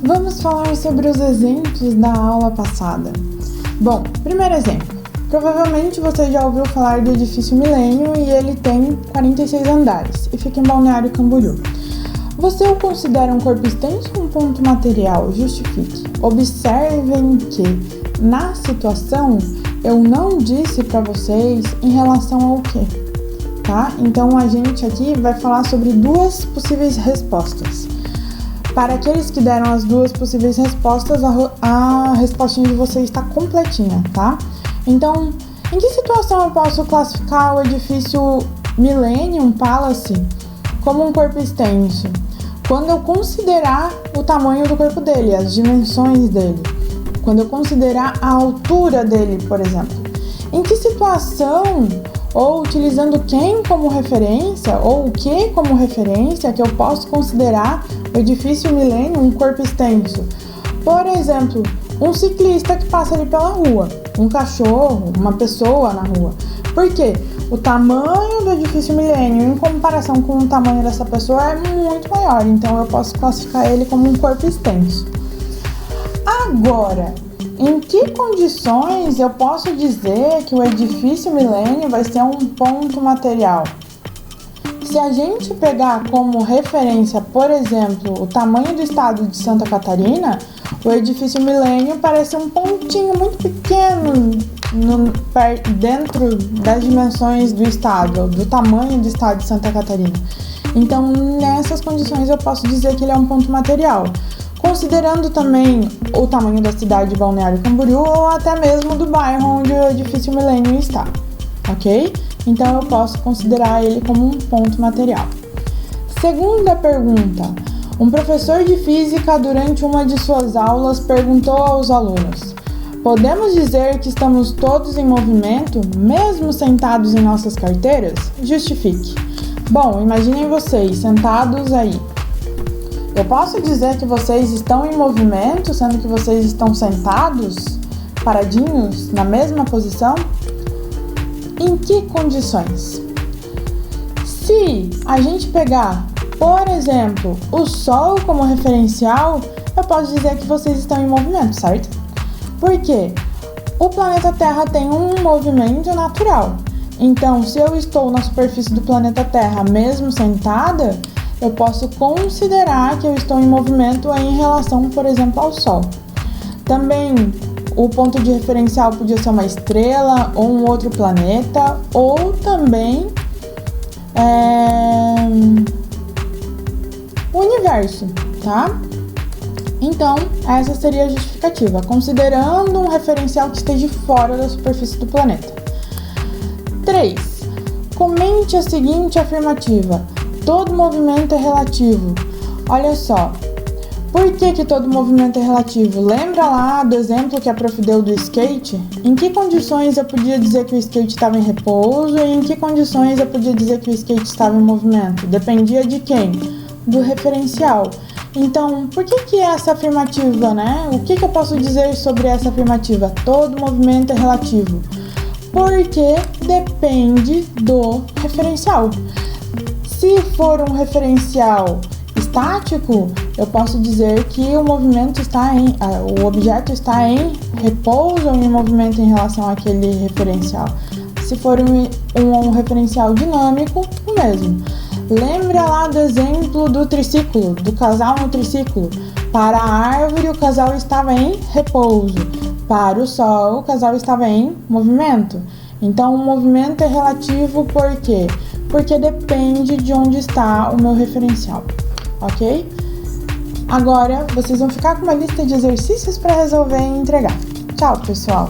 Vamos falar sobre os exemplos da aula passada. Bom, primeiro exemplo. Provavelmente você já ouviu falar do edifício Milênio e ele tem 46 andares e fica em Balneário Camboriú. Você o considera um corpo extenso ou um ponto material? Justifique. Observem que, na situação, eu não disse para vocês em relação ao quê, tá? Então, a gente aqui vai falar sobre duas possíveis respostas. Para aqueles que deram as duas possíveis respostas, a respostinha de vocês está completinha, tá? Então, em que situação eu posso classificar o edifício Millennium Palace como um corpo extenso? Quando eu considerar o tamanho do corpo dele, as dimensões dele. Quando eu considerar a altura dele, por exemplo. Em que situação, ou utilizando quem como referência, ou o que como referência, que eu posso considerar o edifício Millennium um corpo extenso? Por exemplo, um ciclista que passa ali pela rua, um cachorro, uma pessoa na rua. Por quê? O tamanho do edifício Millennium em comparação com o tamanho dessa pessoa é muito maior, então eu posso classificar ele como um corpo extenso. Agora, em que condições eu posso dizer que o edifício Millennium vai ser um ponto material? Se a gente pegar como referência, por exemplo, o tamanho do estado de Santa Catarina, o edifício Millennium parece um pontinho muito pequeno dentro das dimensões do estado, do tamanho do estado de Santa Catarina. Então, nessas condições, eu posso dizer que ele é um ponto material. Considerando também o tamanho da cidade de Balneário Camboriú ou até mesmo do bairro onde o edifício Millennium está, ok? Então, eu posso considerar ele como um ponto material. Segunda pergunta. Um professor de física, durante uma de suas aulas, perguntou aos alunos: podemos dizer que estamos todos em movimento, mesmo sentados em nossas carteiras? Justifique. Bom, imaginem vocês sentados aí. Eu posso dizer que vocês estão em movimento, sendo que vocês estão sentados, paradinhos, na mesma posição? Em que condições? Se a gente pegar, por exemplo, o Sol como referencial, eu posso dizer que vocês estão em movimento, certo? Por quê? O planeta Terra tem um movimento natural. Então, se eu estou na superfície do planeta Terra, mesmo sentada, eu posso considerar que eu estou em movimento em relação, por exemplo, ao Sol. Também, o ponto de referencial podia ser uma estrela ou um outro planeta, ou também o universo, tá? Então, essa seria a justificativa, considerando um referencial que esteja fora da superfície do planeta. 3. Comente a seguinte afirmativa: todo movimento é relativo. Olha só, por que todo movimento é relativo? Lembra lá do exemplo que a prof deu do skate? Em que condições eu podia dizer que o skate estava em repouso e em que condições eu podia dizer que o skate estava em movimento? Dependia de quem? Do referencial. Então, por que essa afirmativa, né? O que eu posso dizer sobre essa afirmativa? Todo movimento é relativo. Porque depende do referencial. Se for um referencial estático, eu posso dizer que o objeto está em repouso ou em movimento em relação àquele referencial. Se for um referencial dinâmico, o mesmo. Lembra lá do exemplo do triciclo, do casal no triciclo. Para a árvore, o casal estava em repouso. Para o sol, o casal estava em movimento. Então, o movimento é relativo por quê? Porque depende de onde está o meu referencial, ok? Agora, vocês vão ficar com uma lista de exercícios para resolver e entregar. Tchau, pessoal!